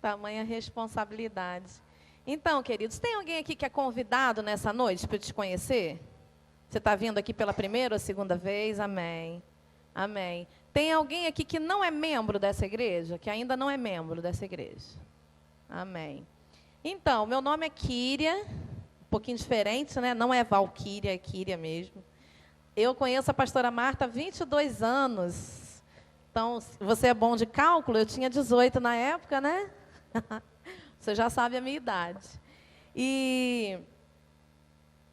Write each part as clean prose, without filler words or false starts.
Tamanha responsabilidade. Então, queridos, tem alguém aqui que é convidado nessa noite para te conhecer? Você está vindo aqui pela primeira ou segunda vez? Amém. Amém. Tem alguém aqui que não é membro dessa igreja? Que ainda não é membro dessa igreja? Amém. Então, meu nome é Kíria, um pouquinho diferente, né? Não é Valquíria, é Kíria mesmo. Eu conheço a pastora Marta há 22 anos. Então, você é bom de cálculo? Eu tinha 18 na época, né? Você já sabe a minha idade. E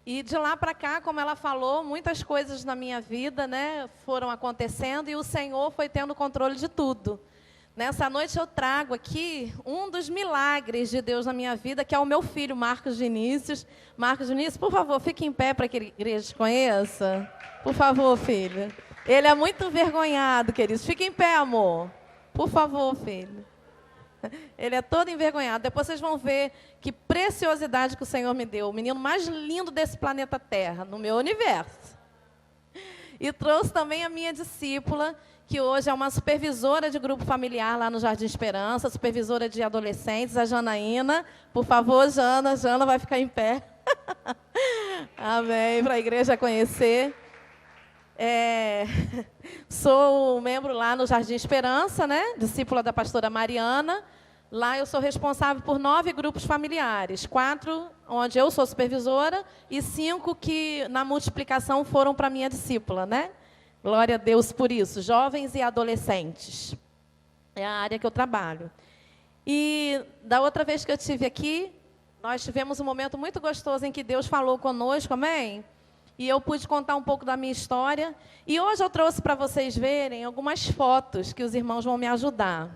de lá para cá, como ela falou, muitas coisas na minha vida, né, foram acontecendo e o Senhor foi tendo controle de tudo. Nessa noite eu trago aqui um dos milagres de Deus na minha vida, que é o meu filho, Marcos Vinícius. Marcos Vinícius, por favor, fique em pé para que a igreja te conheça. Por favor, filho. Ele é muito envergonhado, queridos. Fique em pé, amor. Por favor, filho. Ele é todo envergonhado. Depois vocês vão ver que preciosidade que o Senhor me deu. O menino mais lindo desse planeta Terra, no meu universo. E trouxe também a minha discípula, que hoje é uma supervisora de grupo familiar lá no Jardim Esperança, supervisora de adolescentes, a Janaína. Por favor, Jana. Jana vai ficar em pé. Amém. Para a igreja conhecer. Sou membro lá no Jardim Esperança, né? Discípula da pastora Mariana. Lá eu sou responsável por 9 grupos familiares, 4 onde eu sou supervisora e 5 que na multiplicação foram para minha discípula, né? Glória a Deus por isso, jovens e adolescentes. É a área que eu trabalho. E da outra vez que eu estive aqui, nós tivemos um momento muito gostoso em que Deus falou conosco, amém? E eu pude contar um pouco da minha história. E hoje eu trouxe para vocês verem algumas fotos que os irmãos vão me ajudar.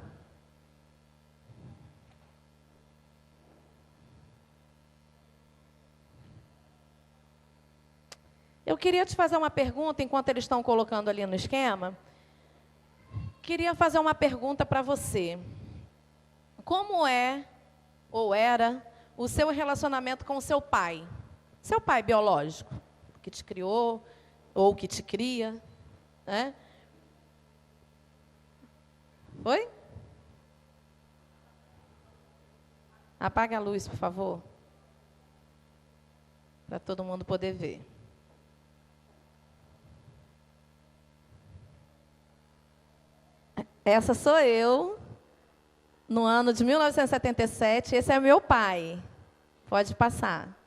Eu queria te fazer uma pergunta, enquanto eles estão colocando ali no esquema. Queria fazer uma pergunta para você. Como é, ou era, o seu relacionamento com o seu pai? Seu pai biológico, que te criou, ou que te cria, né? Oi? Apaga a luz, por favor. Para todo mundo poder ver. Essa sou eu, no ano de 1977. Esse é meu pai. Pode passar.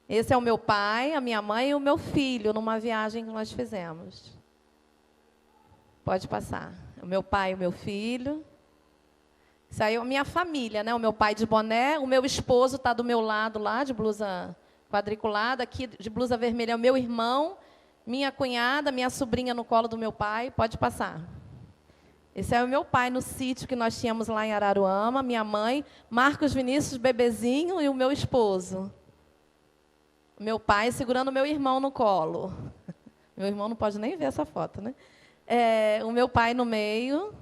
Esse é o meu pai, a minha mãe e o meu filho, numa viagem que nós fizemos. Pode passar. O meu pai e o meu filho. Isso aí é a minha família, né? O meu pai de boné, o meu esposo está do meu lado lá, de blusa quadriculada. Aqui, de blusa vermelha, é o meu irmão, minha cunhada, minha sobrinha no colo do meu pai. Pode passar. Esse é o meu pai no sítio que nós tínhamos lá em Araruama, minha mãe, Marcos Vinícius, bebezinho, e o meu esposo. Meu pai segurando o meu irmão no colo. Meu irmão não pode nem ver essa foto, né? O meu pai no meio.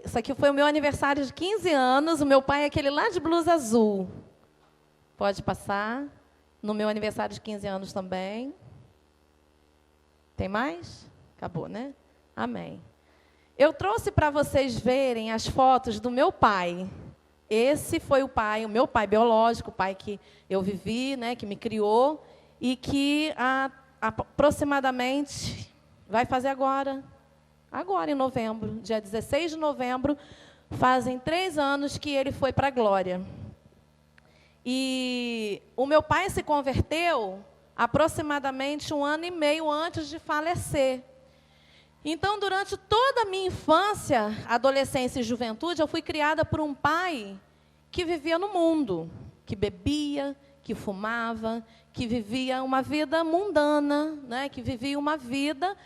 Isso aqui foi o meu aniversário de 15 anos. O meu pai é aquele lá de blusa azul. Pode passar. No meu aniversário de 15 anos também. Tem mais? Acabou, né? Amém. Eu trouxe para vocês verem as fotos do meu pai. Esse foi o pai, o meu pai biológico, o pai que eu vivi, né, que me criou, e que aproximadamente vai fazer agora em novembro, dia 16 de novembro, fazem 3 anos que ele foi para a glória. E o meu pai se converteu aproximadamente 1 ano e meio antes de falecer. Então, durante toda a minha infância, adolescência e juventude, eu fui criada por um pai que vivia no mundo, que bebia, que fumava, que vivia uma vida mundana, né? Que vivia uma vida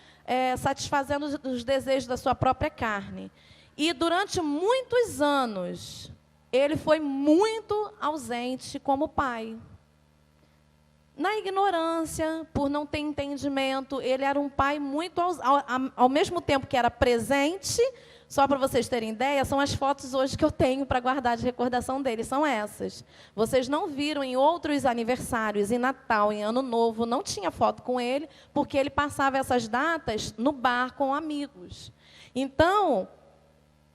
satisfazendo os desejos da sua própria carne. E durante muitos anos, ele foi muito ausente como pai. Na ignorância, por não ter entendimento, ele era um pai muito, ao mesmo tempo que era presente. Só para vocês terem ideia, são as fotos hoje que eu tenho para guardar de recordação dele, são essas. Vocês não viram em outros aniversários, em Natal, em Ano Novo, não tinha foto com ele, porque ele passava essas datas no bar com amigos. Então,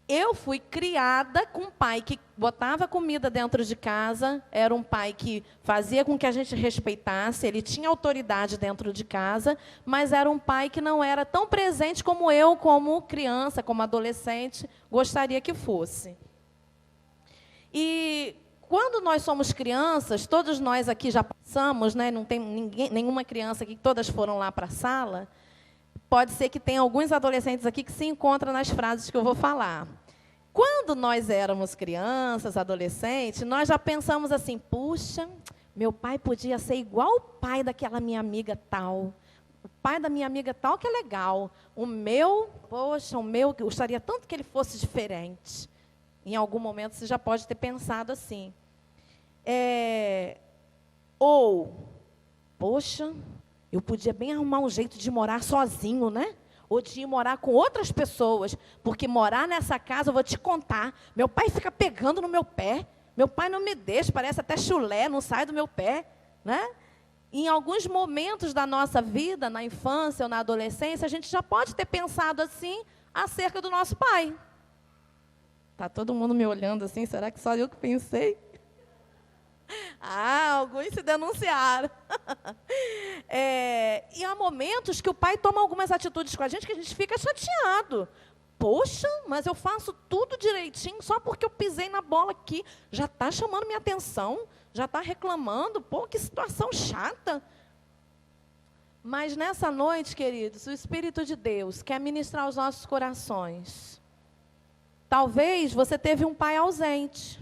Eu fui criada com um pai que botava comida dentro de casa, era um pai que fazia com que a gente respeitasse, ele tinha autoridade dentro de casa, mas era um pai que não era tão presente como eu, como criança, como adolescente, gostaria que fosse. E quando nós somos crianças, todos nós aqui já passamos, né? Não tem nenhuma criança aqui, todas foram lá para a sala. Pode ser que tenha alguns adolescentes aqui que se encontram nas frases que eu vou falar. Quando nós éramos crianças, adolescentes, nós já pensamos assim, puxa, meu pai podia ser igual o pai daquela minha amiga tal. O pai da minha amiga tal que é legal. O meu, poxa, eu gostaria tanto que ele fosse diferente. Em algum momento você já pode ter pensado assim. Ou, poxa, eu podia bem arrumar um jeito de morar sozinho, né? Ou de ir morar com outras pessoas, porque morar nessa casa, eu vou te contar, meu pai fica pegando no meu pé, meu pai não me deixa, parece até chulé, não sai do meu pé, né? Em alguns momentos da nossa vida, na infância ou na adolescência, a gente já pode ter pensado assim acerca do nosso pai. Está todo mundo me olhando assim, será que só eu que pensei? Ah, alguns se denunciaram. E há momentos que o pai toma algumas atitudes com a gente que a gente fica chateado. Poxa, mas eu faço tudo direitinho só porque eu pisei na bola aqui. Já está chamando minha atenção, já está reclamando. Pô, que situação chata. Mas nessa noite, queridos, o Espírito de Deus quer ministrar aos nossos corações. Talvez você teve um pai ausente.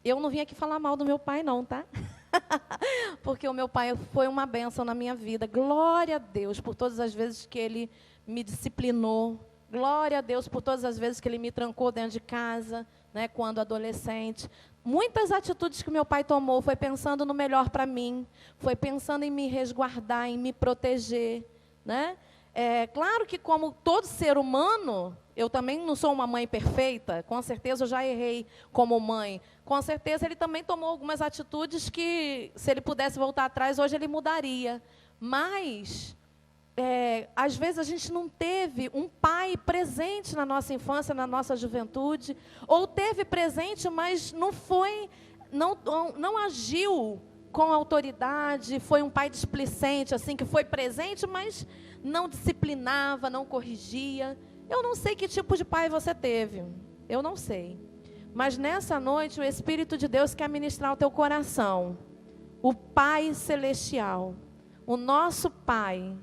Eu não vim aqui falar mal do meu pai, não, tá? Porque o meu pai foi uma bênção na minha vida. Glória a Deus por todas as vezes que ele me disciplinou. Glória a Deus por todas as vezes que ele me trancou dentro de casa, né, quando adolescente. Muitas atitudes que meu pai tomou foi pensando no melhor para mim. Foi pensando em me resguardar, em me proteger, né? Claro que, como todo ser humano, eu também não sou uma mãe perfeita, com certeza eu já errei como mãe. Com certeza ele também tomou algumas atitudes que, se ele pudesse voltar atrás, hoje ele mudaria. Mas, às vezes, a gente não teve um pai presente na nossa infância, na nossa juventude, ou teve presente, mas não agiu com autoridade, foi um pai displicente, assim, que foi presente, mas não disciplinava, não corrigia. Eu não sei que tipo de pai você teve, eu não sei. Mas nessa noite o Espírito de Deus quer ministrar ao teu coração. O Pai Celestial, o nosso Pai,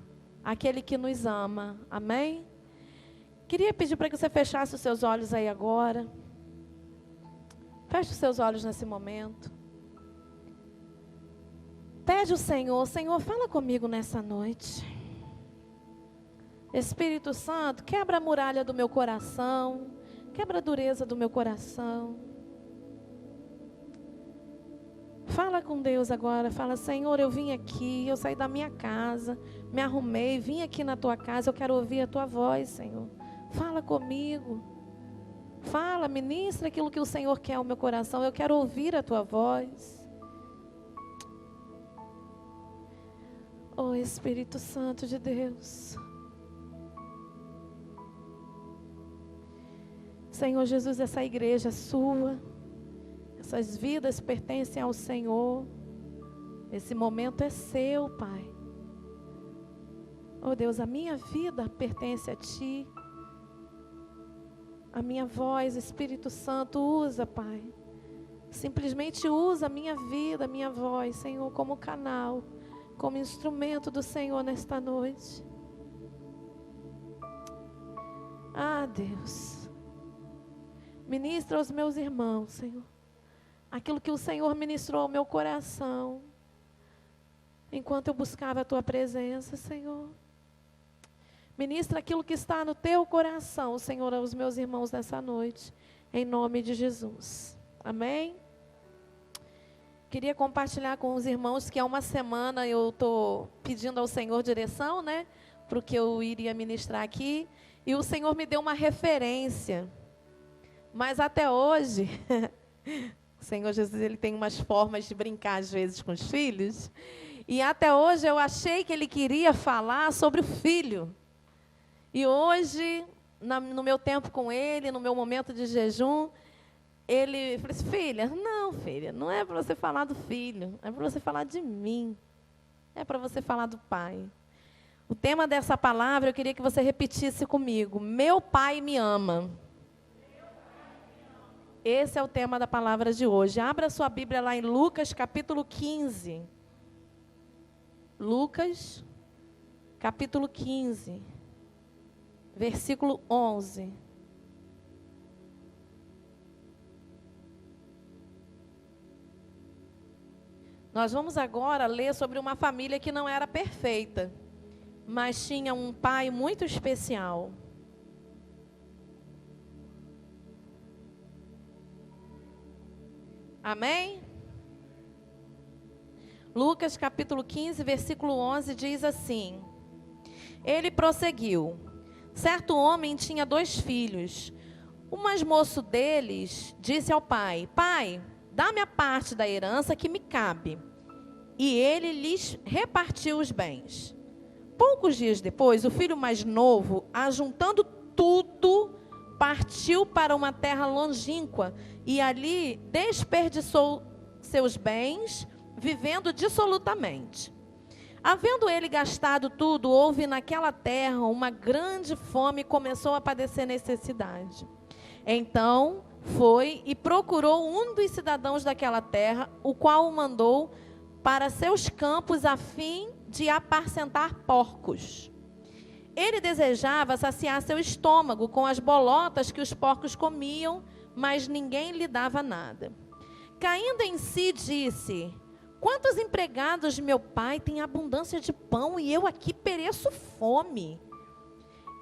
aquele que nos ama, amém? Queria pedir para que você fechasse os seus olhos aí agora. Feche os seus olhos nesse momento. Pede ao Senhor, Senhor, fala comigo nessa noite. Espírito Santo, quebra a muralha do meu coração, quebra a dureza do meu coração. Fala com Deus agora, fala, Senhor, eu vim aqui, eu saí da minha casa, me arrumei, vim aqui na tua casa, eu quero ouvir a tua voz, Senhor. Fala comigo. Fala, ministra aquilo que o Senhor quer ao meu coração, eu quero ouvir a tua voz. Oh, Espírito Santo de Deus. Senhor Jesus, essa igreja é sua. Essas vidas pertencem ao Senhor. Esse momento é seu, Pai. Oh Deus, a minha vida pertence a Ti. A minha voz, Espírito Santo, usa, Pai. Simplesmente usa a minha vida, a minha voz, Senhor, como canal, como instrumento do Senhor nesta noite. Ah, Deus. Ministra aos meus irmãos, Senhor, aquilo que o Senhor ministrou ao meu coração, enquanto eu buscava a Tua presença, Senhor. Ministra aquilo que está no Teu coração, Senhor, aos meus irmãos nessa noite, em nome de Jesus. Amém? Queria compartilhar com os irmãos que há uma semana eu estou pedindo ao Senhor direção, né, para o que eu iria ministrar aqui, e o Senhor me deu uma referência. Mas até hoje, o Senhor Jesus, Ele tem umas formas de brincar às vezes com os filhos. E até hoje eu achei que Ele queria falar sobre o filho. E hoje no meu tempo com ele, no meu momento de jejum, ele falou assim, filha, não é para você falar do filho, é para você falar de mim. É para você falar do Pai. O tema dessa palavra, eu queria que você repetisse comigo. Meu Pai me ama. Esse é o tema da palavra de hoje. Abra sua Bíblia lá em Lucas, capítulo 15. Lucas, capítulo 15, versículo 11. Nós vamos agora ler sobre uma família que não era perfeita, mas tinha um pai muito especial. Amém? Lucas capítulo 15, versículo 11 diz assim: Ele prosseguiu. Certo homem tinha 2 filhos. O mais moço deles disse ao pai: Pai, dá-me a parte da herança que me cabe. E ele lhes repartiu os bens. Poucos dias depois, o filho mais novo, ajuntando tudo, partiu para uma terra longínqua e ali desperdiçou seus bens, vivendo dissolutamente. Havendo ele gastado tudo, houve naquela terra uma grande fome e começou a padecer necessidade. Então foi e procurou um dos cidadãos daquela terra, o qual o mandou para seus campos a fim de apacentar porcos. Ele desejava saciar seu estômago com as bolotas que os porcos comiam, mas ninguém lhe dava nada. Caindo em si, disse: Quantos empregados de meu pai têm abundância de pão e eu aqui pereço fome?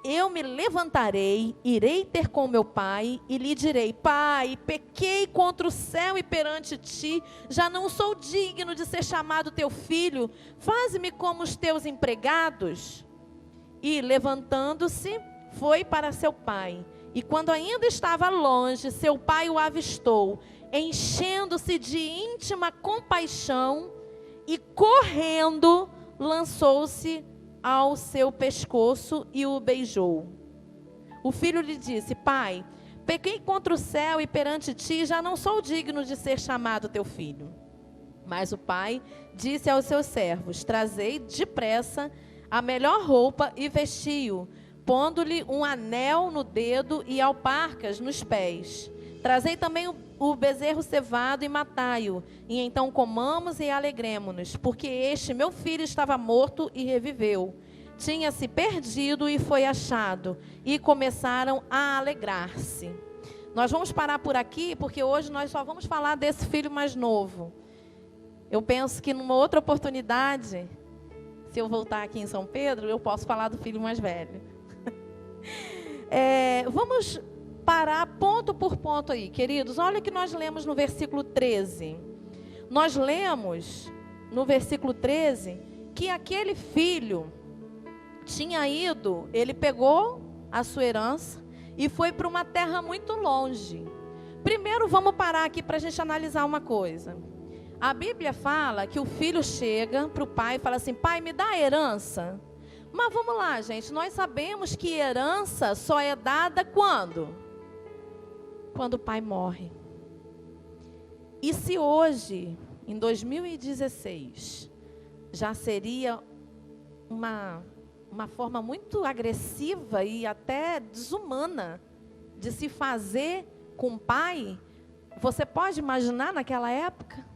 Eu me levantarei, irei ter com meu pai e lhe direi: Pai, pequei contra o céu e perante ti, já não sou digno de ser chamado teu filho, faze-me como os teus empregados. E, levantando-se, foi para seu pai. E quando ainda estava longe, seu pai o avistou, enchendo-se de íntima compaixão e, correndo, lançou-se ao seu pescoço e o beijou. O filho lhe disse: Pai, pequei contra o céu e perante ti, já não sou digno de ser chamado teu filho. Mas o pai disse aos seus servos: Trazei depressa a melhor roupa e vestiu, pondo-lhe um anel no dedo e alparcas nos pés. Trazei também o bezerro cevado e matai-o, e então comamos e alegremo-nos, porque este meu filho estava morto e reviveu. Tinha-se perdido e foi achado, e começaram a alegrar-se. Nós vamos parar por aqui, porque hoje nós só vamos falar desse filho mais novo. Eu penso que numa outra oportunidade, se eu voltar aqui em São Pedro, eu posso falar do filho mais velho. Vamos parar ponto por ponto aí, queridos. Olha o que nós lemos no versículo 13. Nós lemos no versículo 13 que aquele filho tinha ido, ele pegou a sua herança e foi para uma terra muito longe. Primeiro vamos parar aqui para a gente analisar uma coisa. A Bíblia fala que o filho chega para o pai e fala assim: Pai, me dá a herança. Mas vamos lá, gente, nós sabemos que herança só é dada quando? Quando o pai morre. E se hoje, em 2016, já seria uma forma muito agressiva e até desumana de se fazer com o pai, você pode imaginar naquela época?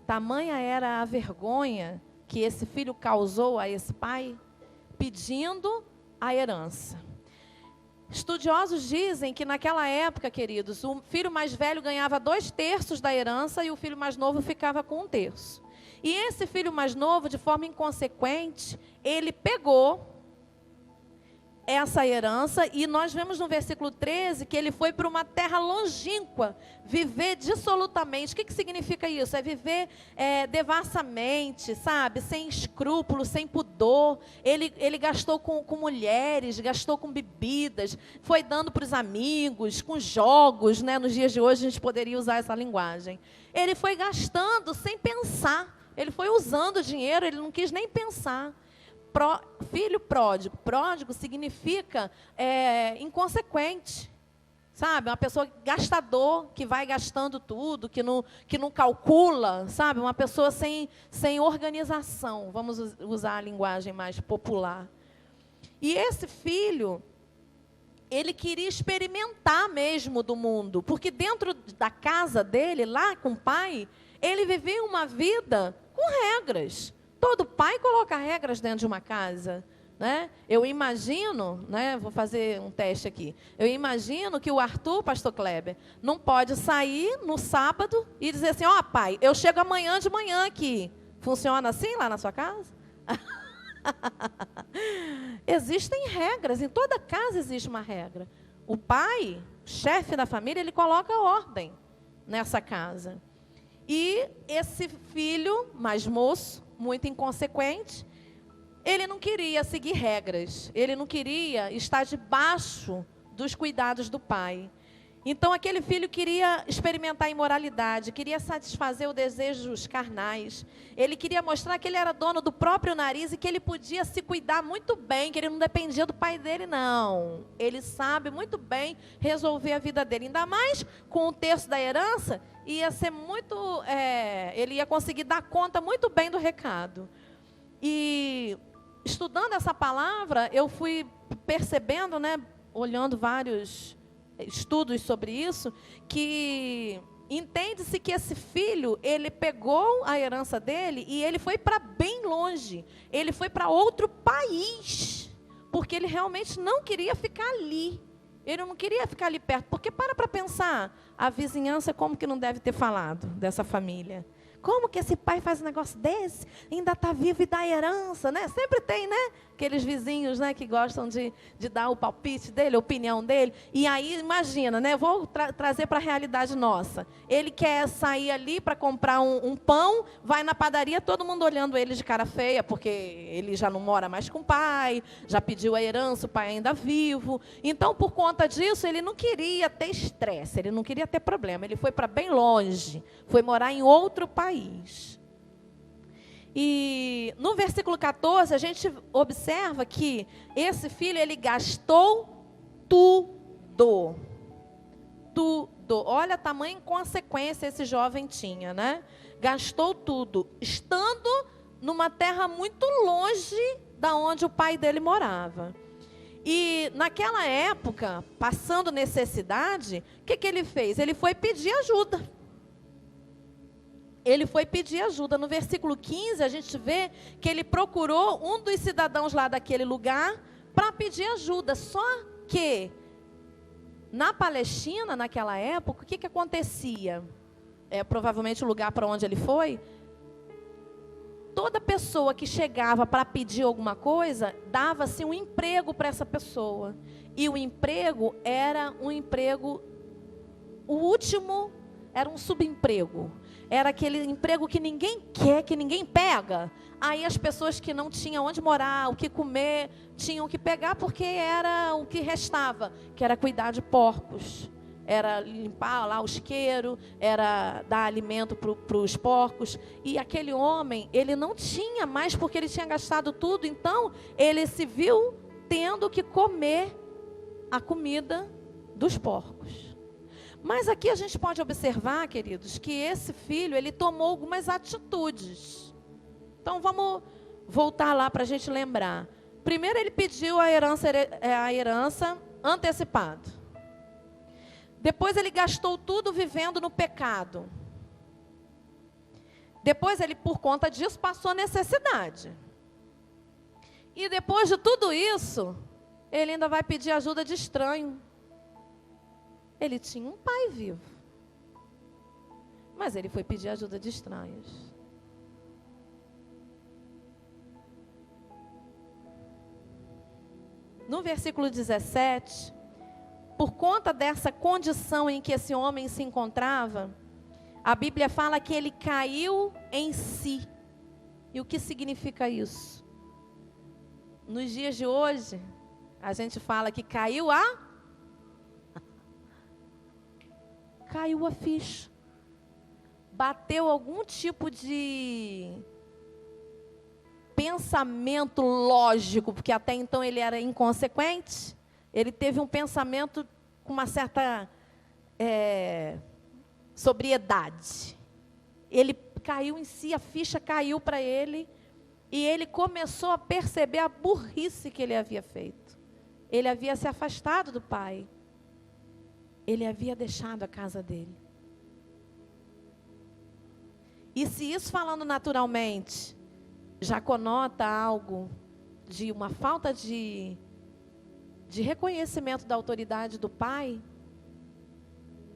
Tamanha era a vergonha que esse filho causou a esse pai, pedindo a herança. Estudiosos dizem que naquela época, queridos, o filho mais velho ganhava 2/3 da herança e o filho mais novo ficava com 1/3. E esse filho mais novo, de forma inconsequente, ele pegou essa herança e nós vemos no versículo 13 que ele foi para uma terra longínqua, viver dissolutamente. O que significa isso? É viver devassamente, sabe? Sem escrúpulos, sem pudor. Ele gastou com mulheres, gastou com bebidas, foi dando para os amigos, com jogos, né? Nos dias de hoje a gente poderia usar essa linguagem. Ele foi gastando sem pensar, ele foi usando o dinheiro, ele não quis nem pensar. filho pródigo. Pródigo significa inconsequente. Sabe, uma pessoa gastador, que vai gastando tudo, que não calcula, sabe? Uma pessoa sem organização, vamos usar a linguagem mais popular. E esse filho, ele queria experimentar mesmo do mundo, porque dentro da casa dele, lá com o pai, ele vivia uma vida com regras. Todo pai coloca regras dentro de uma casa. Né? Eu imagino, né, vou fazer um teste aqui, eu imagino que o Arthur, pastor Kleber, não pode sair no sábado e dizer assim, ó pai, eu chego amanhã de manhã aqui. Funciona assim lá na sua casa? Existem regras, em toda casa existe uma regra. O pai, chefe da família, ele coloca ordem nessa casa. E esse filho, mais moço, muito inconsequente, ele não queria seguir regras, ele não queria estar debaixo dos cuidados do pai. Então, aquele filho queria experimentar a imoralidade, queria satisfazer os desejos carnais. Ele queria mostrar que ele era dono do próprio nariz e que ele podia se cuidar muito bem, que ele não dependia do pai dele, não. Ele sabe muito bem resolver a vida dele. Ainda mais com um terço da herança, ia ser muito, ele ia conseguir dar conta muito bem do recado. E estudando essa palavra, eu fui percebendo, né, olhando vários estudos sobre isso, que entende-se que esse filho, ele pegou a herança dele e ele foi para bem longe. Ele foi para outro país, porque ele realmente não queria ficar ali. Ele não queria ficar ali perto, porque para pensar, a vizinhança como que não deve ter falado dessa família? Como que esse pai faz um negócio desse? Ainda está vivo e dá herança, né? Sempre tem, né? Aqueles vizinhos, né, que gostam de dar o palpite dele, a opinião dele. E aí, imagina, né? Vou trazer para a realidade nossa. Ele quer sair ali para comprar um pão, vai na padaria, todo mundo olhando ele de cara feia, porque ele já não mora mais com o pai, já pediu a herança, o pai ainda vivo. Então, por conta disso, ele não queria ter estresse, ele não queria ter problema. Ele foi para bem longe, foi morar em outro país. E no versículo 14, a gente observa que esse filho, ele gastou tudo. Tudo. Olha a tamanha inconsequência esse jovem tinha, né? Gastou tudo, estando numa terra muito longe da onde o pai dele morava. E naquela época, passando necessidade, o que ele fez? Ele foi pedir ajuda. Ele foi pedir ajuda. No versículo 15, a gente vê que ele procurou um dos cidadãos lá daquele lugar para pedir ajuda. Só que, na Palestina, naquela época, o que acontecia? Provavelmente o lugar para onde ele foi, toda pessoa que chegava para pedir alguma coisa, dava-se um emprego para essa pessoa. E o emprego era um emprego, o último era um subemprego. Era aquele emprego que ninguém quer, que ninguém pega. Aí as pessoas que não tinham onde morar, o que comer, tinham que pegar porque era o que restava, que era cuidar de porcos. Era limpar lá o isqueiro, era dar alimento para os porcos. E aquele homem, ele não tinha mais porque ele tinha gastado tudo. Então, ele se viu tendo que comer a comida dos porcos. Mas aqui a gente pode observar, queridos, que esse filho, ele tomou algumas atitudes. Então, vamos voltar lá para a gente lembrar. Primeiro, ele pediu a herança antecipada. Depois, ele gastou tudo vivendo no pecado. Depois, ele, por conta disso, passou necessidade. E depois de tudo isso, ele ainda vai pedir ajuda de estranho. Ele tinha um pai vivo, mas ele foi pedir ajuda de estranhos. No versículo 17, por conta dessa condição em que esse homem se encontrava, a Bíblia fala que ele caiu em si. E o que significa isso? Nos dias de hoje, a gente fala que caiu a ficha. Bateu algum tipo de pensamento lógico, porque até então ele era inconsequente. Ele teve um pensamento com uma certa sobriedade. Ele caiu em si, a ficha caiu para ele, e ele começou a perceber a burrice que ele havia feito. Ele havia se afastado do pai. Ele havia deixado a casa dele. E se isso, falando naturalmente, já conota algo de uma falta de reconhecimento da autoridade do pai,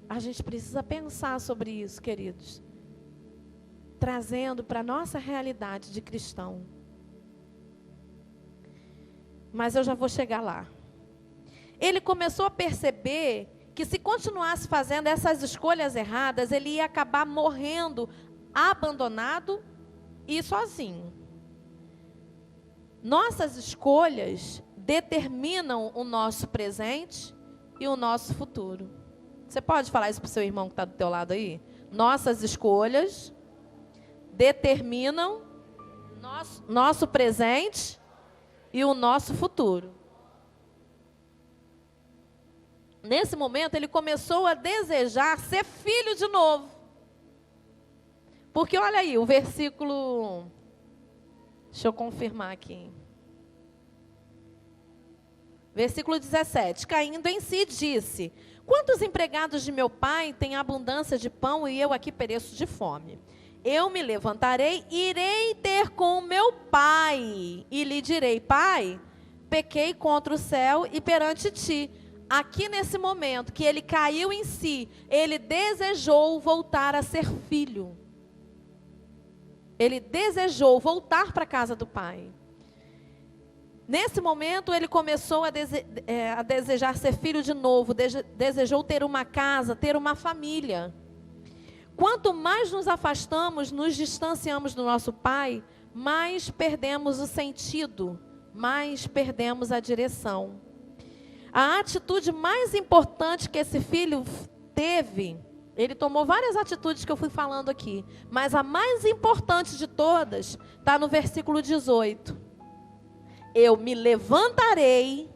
a gente precisa pensar sobre isso, queridos. Trazendo para a nossa realidade de cristão. Mas eu já vou chegar lá. Ele começou a perceber que se continuasse fazendo essas escolhas erradas, ele ia acabar morrendo abandonado e sozinho. Nossas escolhas determinam o nosso presente e o nosso futuro. Você pode falar isso para o seu irmão que está do teu lado aí? Nossas escolhas determinam nosso presente e o nosso futuro. Nesse momento, ele começou a desejar ser filho de novo. Porque olha aí, o versículo... Deixa eu confirmar aqui. Versículo 17. Caindo em si, disse: quantos empregados de meu pai têm abundância de pão e eu aqui pereço de fome? Eu me levantarei, irei ter com meu pai e lhe direi: pai, pequei contra o céu e perante ti. Aqui nesse momento que ele caiu em si, ele desejou voltar a ser filho. Ele desejou voltar para a casa do pai. Nesse momento ele começou a desejar ser filho de novo, desejou ter uma casa, ter uma família. Quanto mais nos afastamos, nos distanciamos do nosso pai, mais perdemos o sentido, mais perdemos a direção. A atitude mais importante que esse filho teve, ele tomou várias atitudes que eu fui falando aqui, mas a mais importante de todas está no versículo 18. Eu me levantarei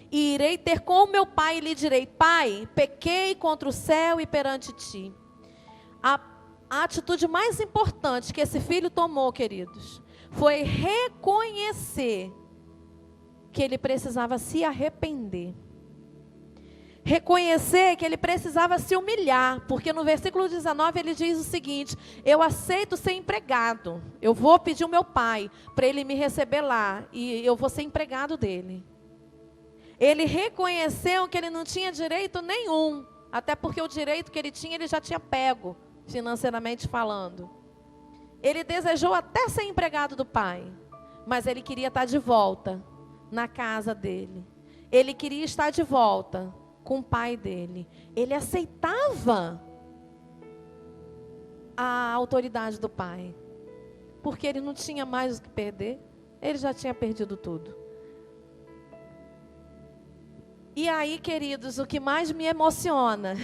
e irei ter com meu pai e lhe direi: pai, pequei contra o céu e perante ti. A atitude mais importante que esse filho tomou, queridos, foi reconhecer que ele precisava se arrepender. Reconhecer que ele precisava se humilhar, porque no versículo 19 ele diz o seguinte: eu aceito ser empregado, eu vou pedir o meu pai para ele me receber lá, e eu vou ser empregado dele. Ele reconheceu que ele não tinha direito nenhum, até porque o direito que ele tinha, ele já tinha pego, financeiramente falando. Ele desejou até ser empregado do pai, mas ele queria estar de volta na casa dele. Ele queria estar de volta com o pai dele. Ele aceitava a autoridade do pai, porque ele não tinha mais o que perder. Ele já tinha perdido tudo. E aí, queridos, o que mais me emociona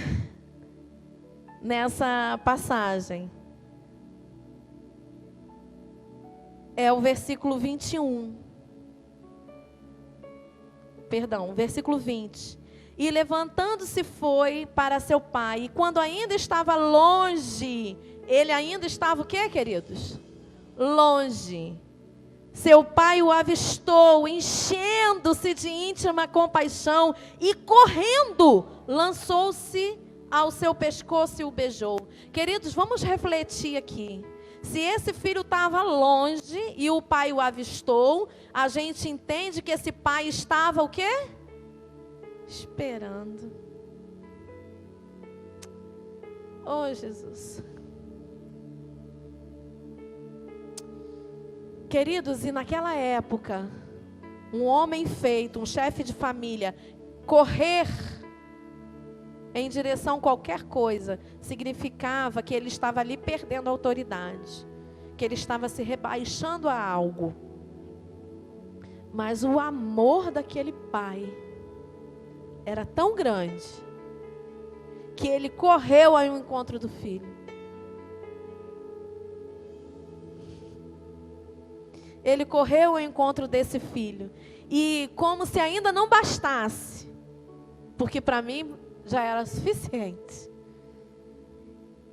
nessa passagem é o versículo 21. Perdão, versículo 20. E levantando-se foi para seu pai. E quando ainda estava longe, ele ainda estava o quê, queridos? Longe. Seu pai o avistou, enchendo-se de íntima compaixão e correndo, lançou-se ao seu pescoço e o beijou. Queridos, vamos refletir aqui. Se esse filho estava longe e o pai o avistou, a gente entende que esse pai estava o quê? Esperando. Oh, Jesus. Queridos, e naquela época, um homem feito, um chefe de família, correr em direção a qualquer coisa, significava que ele estava ali perdendo a autoridade, que ele estava se rebaixando a algo. Mas o amor daquele pai era tão grande, que ele correu ao encontro do filho. ele correu ao encontro desse filho. E como se ainda não bastasse, porque para mim já era suficiente,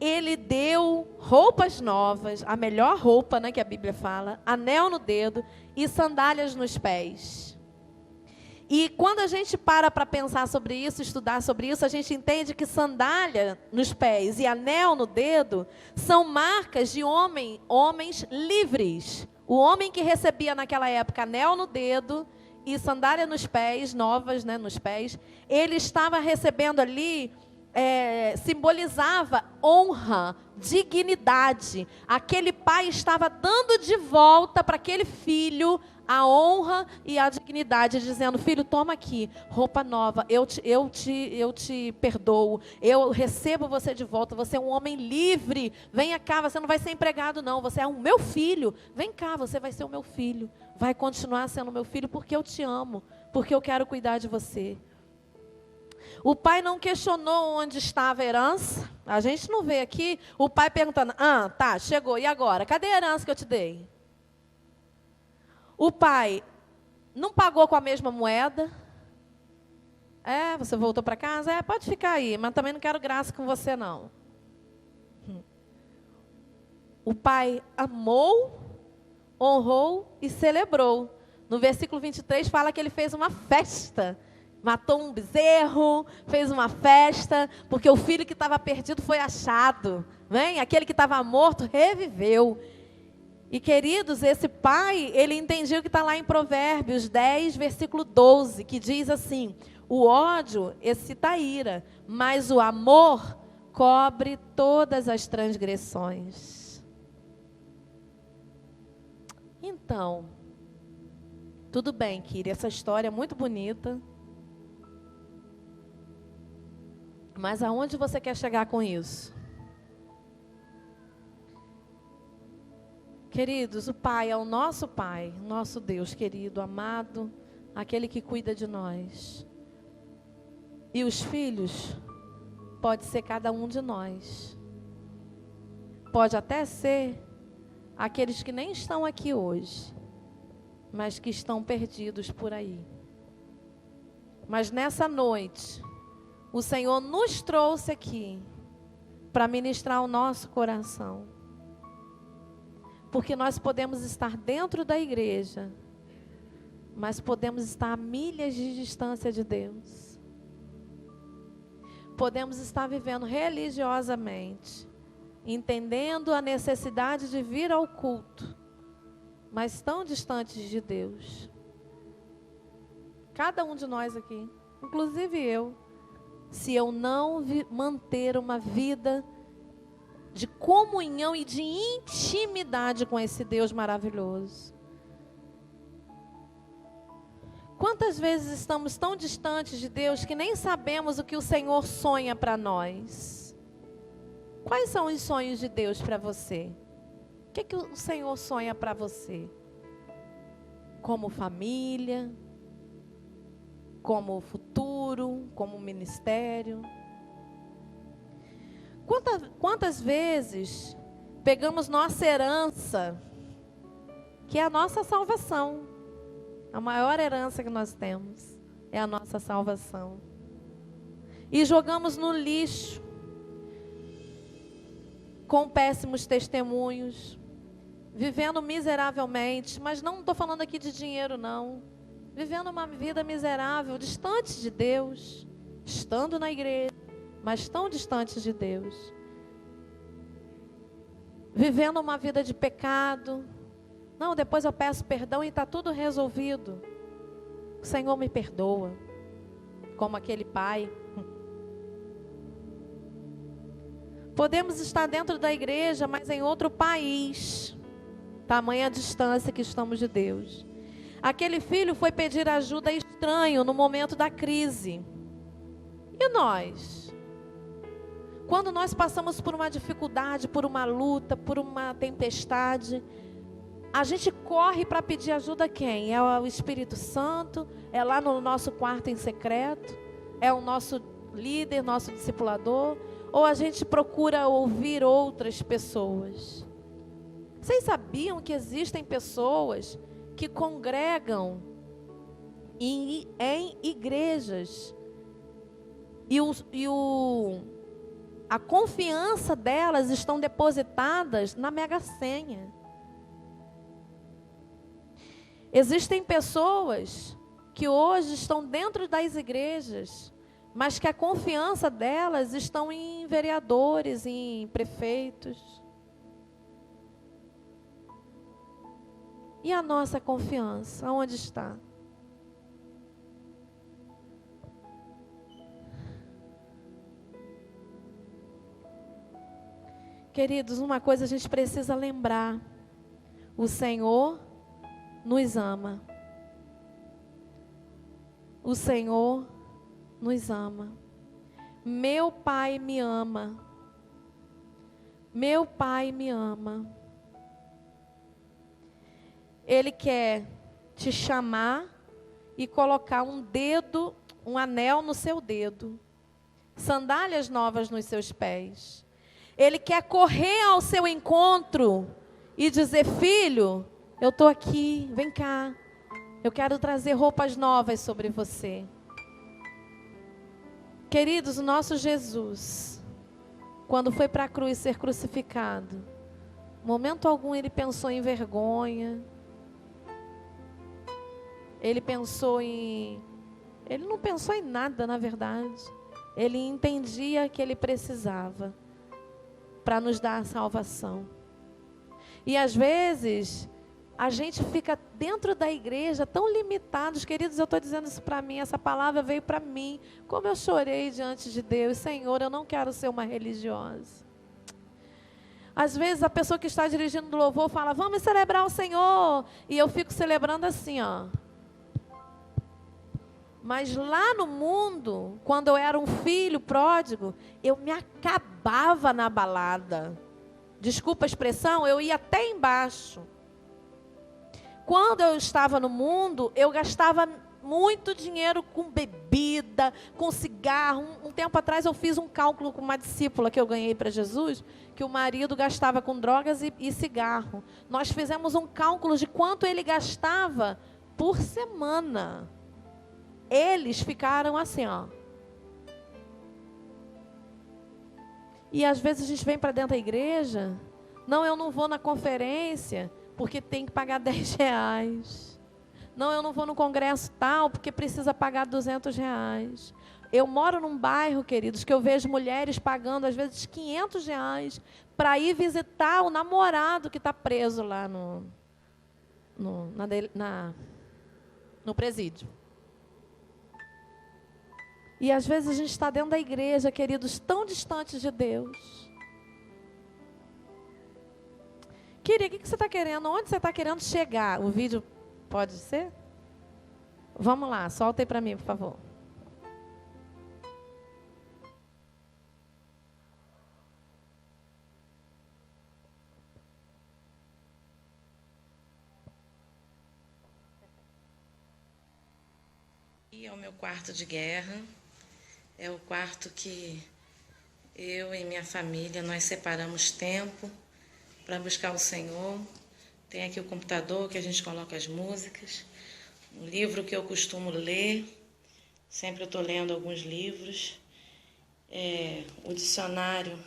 ele deu roupas novas, a melhor roupa, né, que a Bíblia fala, anel no dedo e sandálias nos pés. E quando a gente para pensar sobre isso, estudar sobre isso, a gente entende que sandália nos pés e anel no dedo são marcas de homens livres. O homem que recebia naquela época anel no dedo e sandália nos pés, novas, né, nos pés, ele estava recebendo ali, simbolizava honra, dignidade. Aquele pai estava dando de volta para aquele filho a honra e a dignidade, dizendo: filho, toma aqui, roupa nova, eu te perdoo, eu recebo você de volta, você é um homem livre, venha cá, você não vai ser empregado não, você é o meu filho, vem cá, você vai ser o meu filho, vai continuar sendo meu filho, porque eu te amo, porque eu quero cuidar de você. O pai não questionou onde estava a herança. A gente não vê aqui o pai perguntando: tá, chegou, e agora? Cadê a herança que eu te dei? O pai não pagou com a mesma moeda. Você voltou para casa? Pode ficar aí, mas também não quero graça com você não. O pai amou, honrou e celebrou. No versículo 23 fala que ele fez uma festa. Matou um bezerro, fez uma festa, porque o filho que estava perdido foi achado. Aquele que estava morto reviveu. E, queridos, esse pai, ele entendia o que está lá em Provérbios 10, versículo 12, que diz assim: o ódio excita a ira, mas o amor cobre todas as transgressões. Então, tudo bem, Kiri, essa história é muito bonita. Mas aonde você quer chegar com isso? Queridos, o Pai é o nosso Pai, nosso Deus querido, amado, aquele que cuida de nós. E os filhos, pode ser cada um de nós. Pode até ser aqueles que nem estão aqui hoje, mas que estão perdidos por aí. Mas nessa noite, o Senhor nos trouxe aqui para ministrar o nosso coração. Porque nós podemos estar dentro da igreja, mas podemos estar a milhas de distância de Deus. Podemos estar vivendo religiosamente, entendendo a necessidade de vir ao culto, mas tão distantes de Deus. Cada um de nós aqui, inclusive eu, se eu não manter uma vida de comunhão e de intimidade com esse Deus maravilhoso. Quantas vezes estamos tão distantes de Deus que nem sabemos o que o Senhor sonha para nós? Quais são os sonhos de Deus para você? O que o Senhor sonha para você? Como família, como futuro, como ministério? Quantas vezes pegamos nossa herança, que é a nossa salvação? A maior herança que nós temos é a nossa salvação. E jogamos no lixo, com péssimos testemunhos, vivendo miseravelmente, mas não estou falando aqui de dinheiro não. Vivendo uma vida miserável, distante de Deus, estando na igreja, mas tão distantes de Deus. Vivendo uma vida de pecado. Não, depois eu peço perdão e está tudo resolvido. O Senhor me perdoa. Como aquele pai. Podemos estar dentro da igreja, mas em outro país. Tamanha a distância que estamos de Deus. Aquele filho foi pedir ajuda estranho no momento da crise. E nós? Quando nós passamos por uma dificuldade, por uma luta, por uma tempestade, a gente corre para pedir ajuda a quem? É o Espírito Santo? É lá no nosso quarto em secreto? É o nosso líder, nosso discipulador? Ou a gente procura ouvir outras pessoas? Vocês sabiam que existem pessoas que congregam em igrejas a confiança delas estão depositadas na Mega-Sena? Existem pessoas que hoje estão dentro das igrejas, mas que a confiança delas estão em vereadores, em prefeitos. E a nossa confiança, onde está? Queridos, uma coisa a gente precisa lembrar: o Senhor nos ama. O Senhor nos ama. Meu Pai me ama. Meu Pai me ama. Ele quer te chamar e colocar um anel no seu dedo, sandálias novas nos seus pés. Ele quer correr ao seu encontro e dizer: filho, eu estou aqui, vem cá. Eu quero trazer roupas novas sobre você. Queridos, o nosso Jesus, quando foi para a cruz ser crucificado, momento algum ele pensou em vergonha. Ele não pensou em nada, na verdade. Ele entendia que ele precisava para nos dar a salvação. E às vezes a gente fica dentro da igreja tão limitados. Queridos, eu estou dizendo isso para mim, essa palavra veio para mim. Como eu chorei diante de Deus: Senhor, eu não quero ser uma religiosa. Às vezes a pessoa que está dirigindo o louvor fala: vamos celebrar o Senhor. E eu fico celebrando assim, ó. Mas lá no mundo, quando eu era um filho pródigo, eu me acabava na balada. Desculpa a expressão, eu ia até embaixo. Quando eu estava no mundo, eu gastava muito dinheiro com bebida, com cigarro. Um tempo atrás eu fiz um cálculo com uma discípula que eu ganhei para Jesus, que o marido gastava com drogas e cigarro. Nós fizemos um cálculo de quanto ele gastava por semana. Eles ficaram assim, ó. E às vezes a gente vem para dentro da igreja: não, eu não vou na conferência porque tem que pagar 10 reais. Não, eu não vou no congresso tal porque precisa pagar 200 reais. Eu moro num bairro, queridos, que eu vejo mulheres pagando às vezes 500 reais para ir visitar o namorado que está preso lá no presídio. E às vezes a gente está dentro da igreja, queridos, tão distantes de Deus. Querida, o que você está querendo? Onde você está querendo chegar? O vídeo pode ser? Vamos lá, solta aí para mim, por favor. E é o meu quarto de guerra. É o quarto que eu e minha família, nós separamos tempo para buscar o Senhor. Tem aqui o computador que a gente coloca as músicas. Um livro que eu costumo ler. Sempre eu estou lendo alguns livros. O dicionário,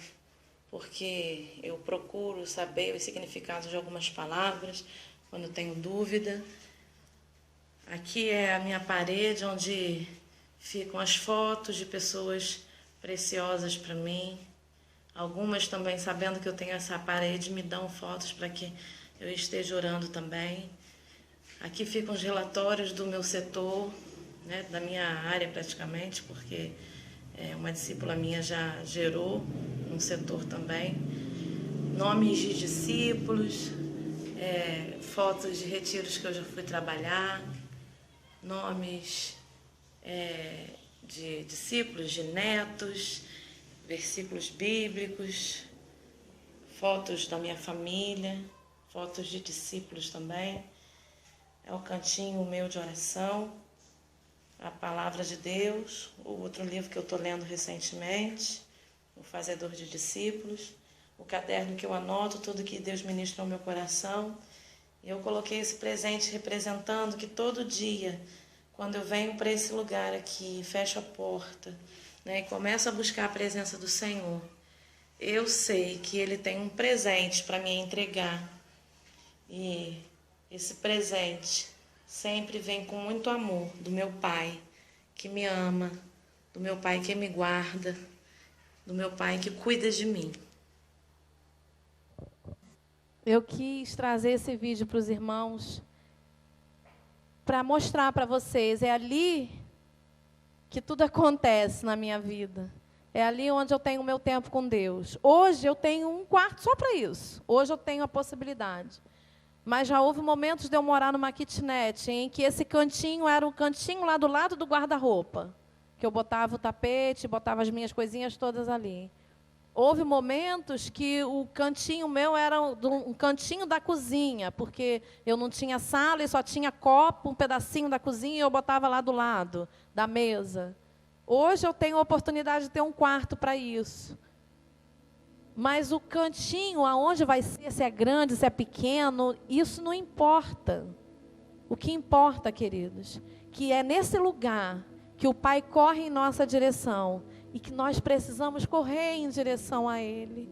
porque eu procuro saber os significados de algumas palavras quando tenho dúvida. Aqui é a minha parede onde ficam as fotos de pessoas preciosas para mim. Algumas também, sabendo que eu tenho essa parede, me dão fotos para que eu esteja orando também. Aqui ficam os relatórios do meu setor, né, da minha área praticamente, porque uma discípula minha já gerou um setor também. Nomes de discípulos, fotos de retiros que eu já fui trabalhar, nomes de discípulos, de netos, versículos bíblicos, fotos da minha família, fotos de discípulos também. É o cantinho meu de oração, a palavra de Deus, o outro livro que eu estou lendo recentemente, O Fazedor de Discípulos, o caderno que eu anoto tudo que Deus ministra no meu coração. E eu coloquei esse presente representando que todo dia, quando eu venho para esse lugar aqui, fecho a porta, né, e começo a buscar a presença do Senhor, eu sei que Ele tem um presente para me entregar. E esse presente sempre vem com muito amor do meu Pai, que me ama, do meu Pai que me guarda, do meu Pai que cuida de mim. Eu quis trazer esse vídeo para os irmãos, para mostrar para vocês, é ali que tudo acontece na minha vida. É ali onde eu tenho o meu tempo com Deus. Hoje eu tenho um quarto só para isso. Hoje eu tenho a possibilidade. Mas já houve momentos de eu morar numa kitnet, em que esse cantinho era o cantinho lá do lado do guarda-roupa, que eu botava o tapete, botava as minhas coisinhas todas ali. Houve momentos que o cantinho meu era um cantinho da cozinha, porque eu não tinha sala e só tinha copo, um pedacinho da cozinha, e eu botava lá do lado da mesa. Hoje eu tenho a oportunidade de ter um quarto para isso. Mas o cantinho, aonde vai ser, se é grande, se é pequeno, isso não importa. O que importa, queridos, que é nesse lugar que o Pai corre em nossa direção e que nós precisamos correr em direção a Ele.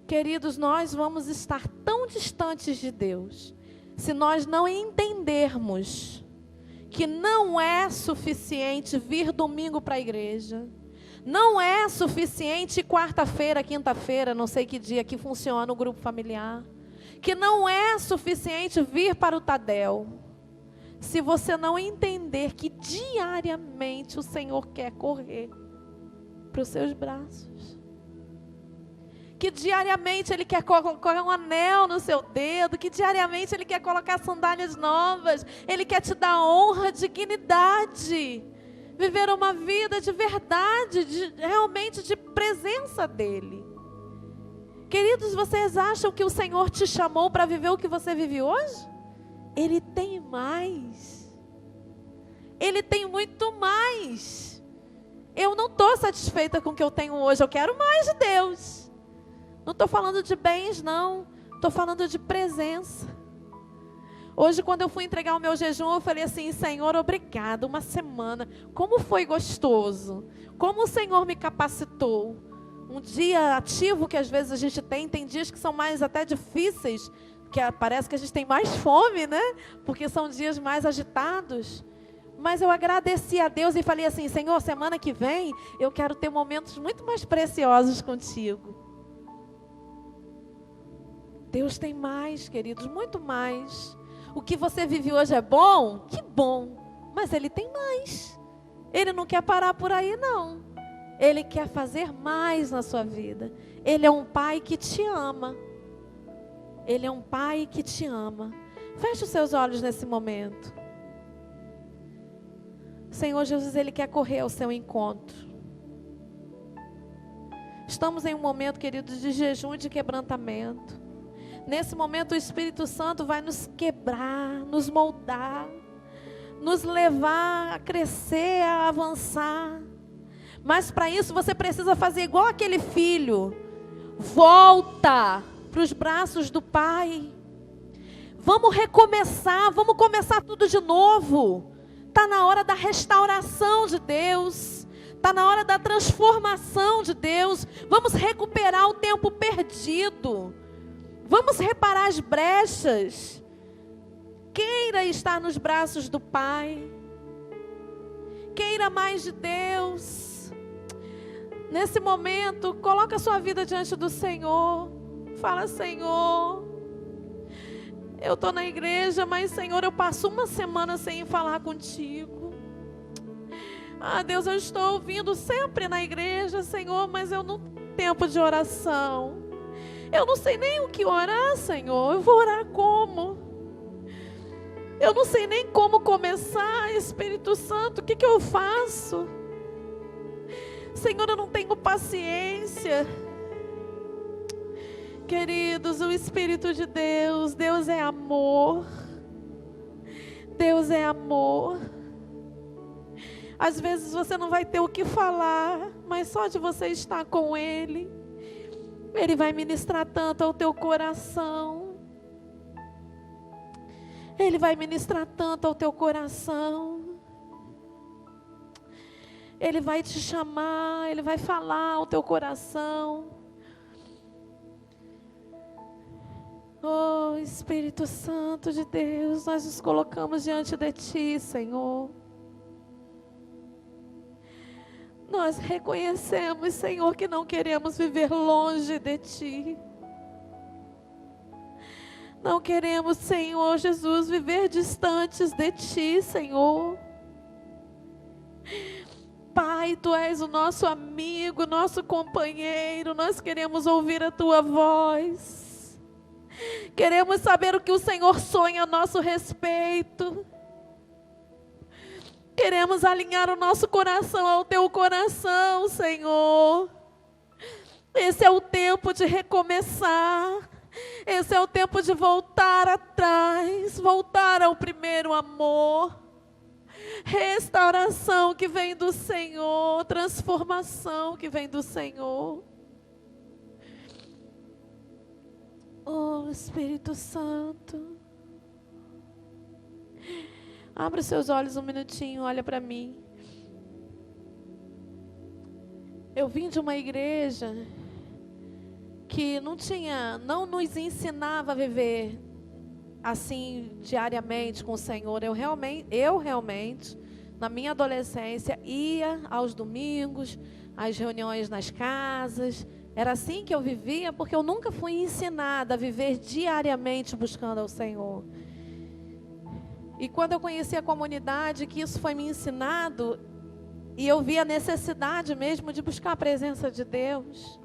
Queridos, nós vamos estar tão distantes de Deus se nós não entendermos que não é suficiente vir domingo para a igreja. Não é suficiente quarta-feira, quinta-feira, não sei que dia que funciona o grupo familiar. Que não é suficiente vir para o Tadel. Se você não entender que diariamente o Senhor quer correr para os seus braços. Que diariamente Ele quer colocar um anel no seu dedo. Que diariamente Ele quer colocar sandálias novas. Ele quer te dar honra, dignidade. Viver uma vida de verdade, realmente de presença dEle. Queridos, vocês acham que o Senhor te chamou para viver o que você vive hoje? Ele tem mais. Ele tem muito mais. Eu não estou satisfeita com o que eu tenho hoje, eu quero mais de Deus. Não estou falando de bens, não. Estou falando de presença. Hoje, quando eu fui entregar o meu jejum, eu falei assim: Senhor, obrigado, uma semana. Como foi gostoso. Como o Senhor me capacitou. Um dia ativo que às vezes a gente tem dias que são mais até difíceis, que parece que a gente tem mais fome, né? Porque são dias mais agitados. Mas eu agradeci a Deus e falei assim: Senhor, semana que vem eu quero ter momentos muito mais preciosos contigo. Deus tem mais, queridos, muito mais. O que você vive hoje é bom? Que bom. Mas Ele tem mais. Ele não quer parar por aí, não. Ele quer fazer mais na sua vida. Ele é um Pai que te ama. Ele é um Pai que te ama. Feche os seus olhos nesse momento. Senhor Jesus, Ele quer correr ao seu encontro. Estamos em um momento, queridos, de jejum e de quebrantamento. Nesse momento o Espírito Santo vai nos quebrar, nos moldar, nos levar a crescer, a avançar. Mas para isso você precisa fazer igual aquele filho. Volta para os braços do Pai. Vamos recomeçar, vamos começar tudo de novo. Está na hora da restauração de Deus. Está na hora da transformação de Deus. Vamos recuperar o tempo perdido. Vamos reparar as brechas. Queira estar nos braços do Pai. Queira mais de Deus. Nesse momento, coloca a sua vida diante do Senhor. Fala: Senhor, eu estou na igreja, mas Senhor, eu passo uma semana sem falar contigo. Ah, Deus, eu estou ouvindo sempre na igreja, Senhor, mas eu não tenho tempo de oração. Eu não sei nem o que orar, Senhor. Eu vou orar como? Eu não sei nem como começar, Espírito Santo. O que eu faço? Senhor, eu não tenho paciência. Queridos, o Espírito de Deus, Deus é amor. Deus é amor. Às vezes você não vai ter o que falar, mas só de você estar com Ele Ele vai ministrar tanto ao teu coração. Ele vai ministrar tanto ao teu coração. Ele vai te chamar, Ele vai falar ao teu coração. Oh, Espírito Santo de Deus, nós nos colocamos diante de Ti, Senhor. Nós reconhecemos, Senhor, que não queremos viver longe de Ti. Não queremos, Senhor Jesus, viver distantes de Ti, Senhor. Pai, Tu és o nosso amigo, nosso companheiro. Nós queremos ouvir a Tua voz. Queremos saber o que o Senhor sonha a nosso respeito. Queremos alinhar o nosso coração ao Teu coração, Senhor. Esse é o tempo de recomeçar. Esse é o tempo de voltar atrás, voltar ao primeiro amor. Restauração que vem do Senhor, transformação que vem do Senhor. Oh, Espírito Santo. Abra os seus olhos um minutinho, olha para mim. Eu vim de uma igreja que não nos ensinava a viver assim diariamente com o Senhor. Eu realmente, na minha adolescência, ia aos domingos, às reuniões nas casas. Era assim que eu vivia, porque eu nunca fui ensinada a viver diariamente buscando ao Senhor. E quando eu conheci a comunidade, que isso foi me ensinado, e eu vi a necessidade mesmo de buscar a presença de Deus.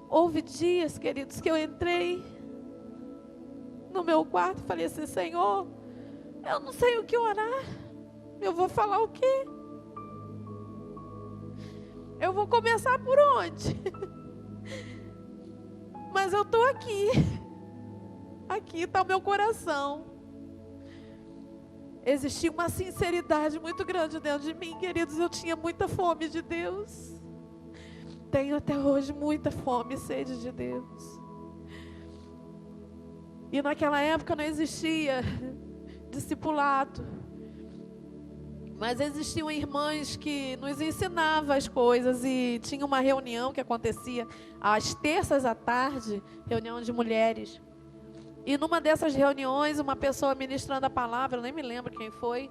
Houve dias, queridos, que eu entrei no meu quarto e falei assim: Senhor, eu não sei o que orar. Eu vou falar o quê? Eu vou começar por onde? Mas eu estou aqui. Aqui está o meu coração. Existia uma sinceridade muito grande dentro de mim, queridos. Eu tinha muita fome de Deus. Tenho até hoje muita fome e sede de Deus. E naquela época não existia discipulado. Mas existiam irmãs que nos ensinavam as coisas. E tinha uma reunião que acontecia às terças à tarde, reunião de mulheres. E numa dessas reuniões, uma pessoa ministrando a palavra, eu nem me lembro quem foi,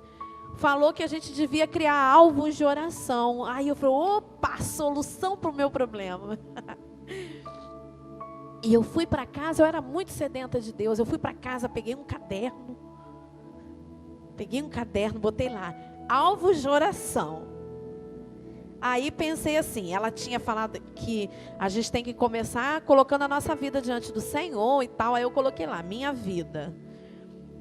falou que a gente devia criar alvos de oração. Aí eu falei: opa, solução para o meu problema. E eu fui para casa, eu era muito sedenta de Deus. Eu fui para casa, peguei um caderno, botei lá, alvos de oração. Aí pensei assim, ela tinha falado que a gente tem que começar colocando a nossa vida diante do Senhor e tal. Aí eu coloquei lá, minha vida.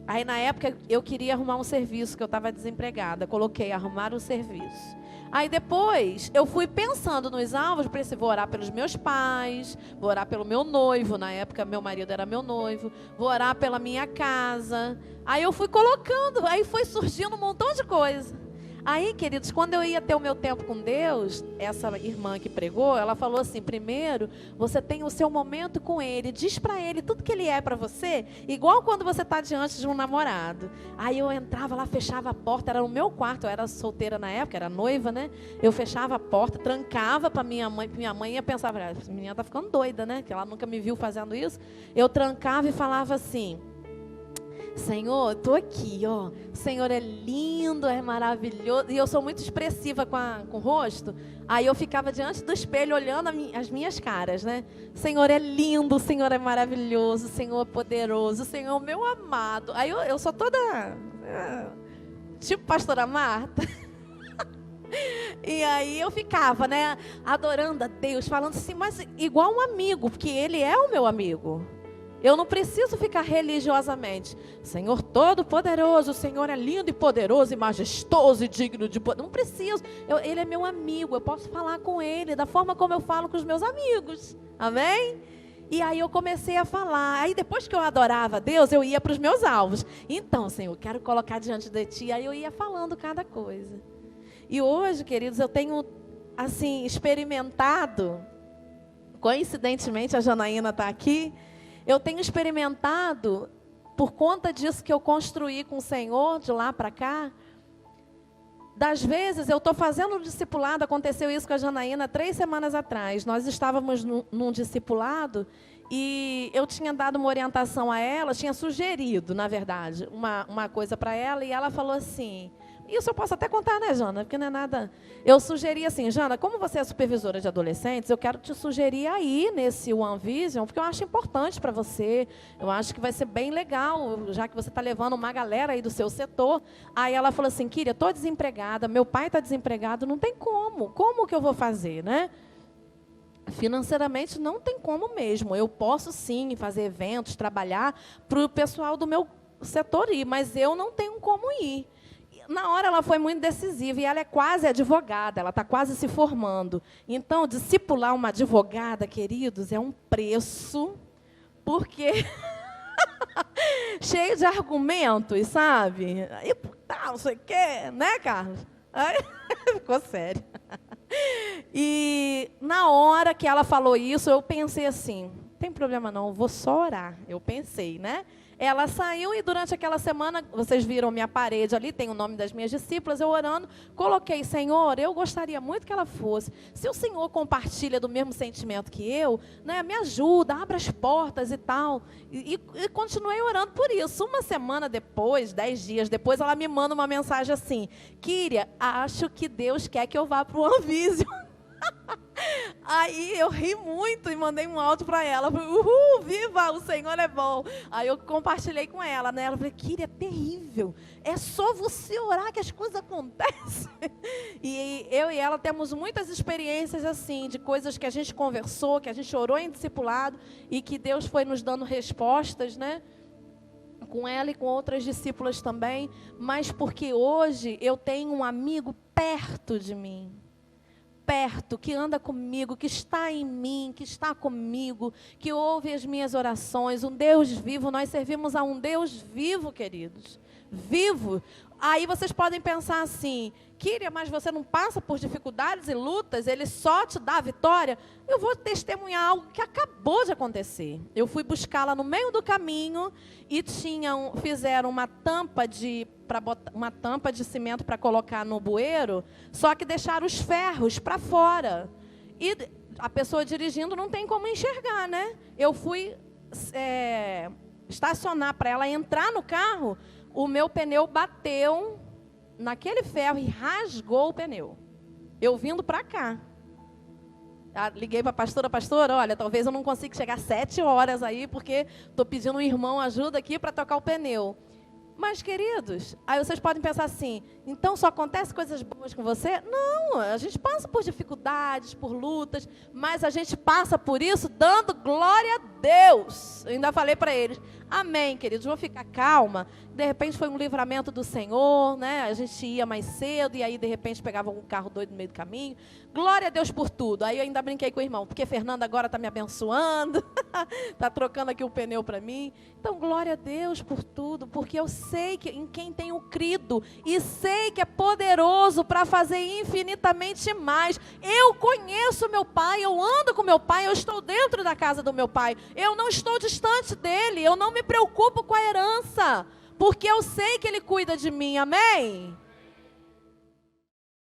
Aí na época eu queria arrumar um serviço, que eu estava desempregada. Coloquei, arrumar um serviço. Aí depois eu fui pensando nos alvos, pensei: vou orar pelos meus pais, vou orar pelo meu noivo. Na época meu marido era meu noivo. Vou orar pela minha casa. Aí eu fui colocando, aí foi surgindo um montão de coisa. Aí, queridos, quando eu ia ter o meu tempo com Deus, essa irmã que pregou, ela falou assim: primeiro, você tem o seu momento com Ele, diz para Ele tudo que Ele é para você, igual quando você está diante de um namorado. Aí eu entrava lá, fechava a porta, era no meu quarto, eu era solteira na época, era noiva, né? Eu fechava a porta, trancava para minha mãe ia pensar: essa menina está ficando doida, né? Que ela nunca me viu fazendo isso. Eu trancava e falava assim: Senhor, eu estou aqui, ó. O Senhor é lindo, é maravilhoso. E eu sou muito expressiva com o rosto. Aí eu ficava diante do espelho olhando as minhas caras, né? O Senhor é lindo, o Senhor é maravilhoso, o Senhor é poderoso, o Senhor é o meu amado. Aí eu sou toda tipo pastora Marta. E aí eu ficava, né, adorando a Deus, falando assim, mas igual um amigo, porque Ele é o meu amigo. Eu não preciso ficar religiosamente: Senhor Todo-Poderoso, o Senhor é lindo e poderoso e majestoso e digno de poder. Não preciso. Ele é meu amigo, eu posso falar com Ele da forma como eu falo com os meus amigos. Amém? E aí eu comecei a falar. Aí depois que eu adorava a Deus, eu ia para os meus alvos. Então, Senhor, quero colocar diante de Ti. Aí eu ia falando cada coisa. E hoje, queridos, eu tenho assim experimentado Coincidentemente, a Janaína está aqui. Eu tenho experimentado, por conta disso que eu construí com o Senhor, de lá para cá, das vezes eu estou fazendo um discipulado, aconteceu isso com a Janaína 3 semanas atrás. Nós estávamos num discipulado e eu tinha dado uma orientação a ela, tinha sugerido, na verdade, uma coisa para ela, e ela falou assim... Isso eu posso até contar, né, Jana? Porque não é nada... Eu sugeri assim, Jana, como você é supervisora de adolescentes, eu quero te sugerir aí nesse One Vision, porque eu acho importante para você, eu acho que vai ser bem legal, já que você está levando uma galera aí do seu setor. Aí ela falou assim, Kíria, estou desempregada, meu pai está desempregado, não tem como que eu vou fazer, né? Financeiramente não tem como mesmo, eu posso sim fazer eventos, trabalhar para o pessoal do meu setor ir, mas eu não tenho como ir. Na hora ela foi muito decisiva e ela é quase advogada, ela está quase se formando. Então, discipular uma advogada, queridos, é um preço, porque cheio de argumentos, sabe? E tal, não sei o quê, né, Carlos? Aí, ficou sério. E na hora que ela falou isso, eu pensei assim, não tem problema não, vou só orar. Eu pensei, né? Ela saiu e durante aquela semana, vocês viram minha parede ali, tem o nome das minhas discípulas, eu orando, coloquei, Senhor, eu gostaria muito que ela fosse. Se o Senhor compartilha do mesmo sentimento que eu, né, me ajuda, abra as portas e tal. E continuei orando por isso. Uma semana depois, 10 dias depois, ela me manda uma mensagem assim, Kíria, acho que Deus quer que eu vá para o One Vision. Aí eu ri muito e mandei um áudio para ela. Falei, uhul, viva, o Senhor é bom. Aí eu compartilhei com ela, né? Ela falou, Kíria, é terrível. É só você orar que as coisas acontecem. E eu e ela temos muitas experiências assim, de coisas que a gente conversou, que a gente orou em discipulado e que Deus foi nos dando respostas, né? Com ela e com outras discípulas também. Mas porque hoje eu tenho um amigo perto de mim. Perto, que anda comigo, que está em mim, que está comigo, que ouve as minhas orações, um Deus vivo. Nós servimos a um Deus vivo, queridos, vivo. Aí vocês podem pensar assim, Kíria, mas você não passa por dificuldades e lutas, Ele só te dá a vitória? Eu vou testemunhar algo que acabou de acontecer. Eu fui buscá-la no meio do caminho e fizeram uma tampa de cimento para colocar no bueiro, só que deixaram os ferros para fora. E a pessoa dirigindo não tem como enxergar, né? Eu fui estacionar para ela entrar no carro, o meu pneu bateu naquele ferro e rasgou o pneu. Eu vindo para cá. Liguei para a pastora, olha, talvez eu não consiga chegar 7 horas aí, porque estou pedindo um irmão ajuda aqui para tocar o pneu. Mas, queridos, aí vocês podem pensar assim, então só acontece coisas boas com você? Não, a gente passa por dificuldades, por lutas, mas a gente passa por isso dando glória a Deus. Eu ainda falei para eles, amém, queridos, vou ficar calma. De repente foi um livramento do Senhor, né? A gente ia mais cedo e aí de repente pegava um carro doido no meio do caminho. Glória a Deus por tudo. Aí eu ainda brinquei com o irmão, porque Fernanda agora está me abençoando, está trocando aqui o pneu para mim. Então, glória a Deus por tudo, porque eu sei que em quem tenho crido e sei que é poderoso para fazer infinitamente mais. Eu conheço meu pai, eu ando com meu pai, eu estou dentro da casa do meu pai. Eu não estou distante dele, eu não me preocupo com a herança, porque eu sei que ele cuida de mim, amém?